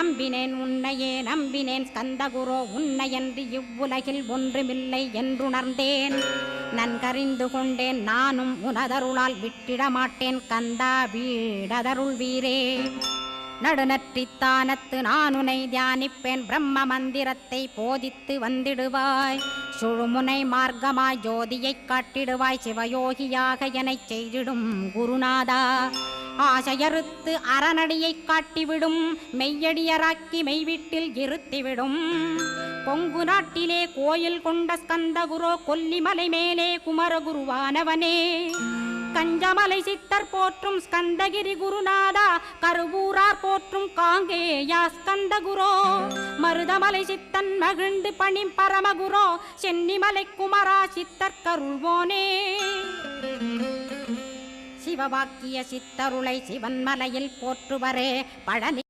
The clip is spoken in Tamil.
நம்பினேன் உன்னையே நம்பினேன் ஸ்கந்தகுரோ உன்னையன்றி இவ்வுலகில் ஒன்றுமில்லை என்றுணர்ந்தேன் நன்கறிந்து கொண்டேன் நானும் உனதருளால் விட்டிட மாட்டேன் கந்தா வீடதருள் வீரே நடுநற்றித்தானத்து நான் உனை தியானிப்பேன் பிரம்ம மந்திரத்தை போதித்து வந்திடுவாய் சுழுமுனை மார்க்கமாய் ஜோதியைக் காட்டிடுவாய் சிவயோகியாக எனச் செய்திடும் குருநாதா ஆசையறுத்து அறநடியைக் காட்டிவிடும் மெய்யடியராக்கி மெய்வீட்டில் இருத்திவிடும் கொங்கு நாட்டிலே கோயில் கொண்ட ஸ்கந்தகுரோ கொல்லிமலை மேலே குமரகுருவானவனே கஞ்சமலை சித்தர் போற்றும் ஸ்கந்தகிரி குருநாதா கருவூரார் போற்றும் காங்கேயா ஸ்கந்தகுரோ மருதமலை சித்தன் மகிழ்ந்து பணி பரமகுரோ சென்னிமலை குமரா சித்தர் கருள்வோனே சிவவாக்கிய சித்தருளை சிவன்மலையில் போற்றுவரே பழனி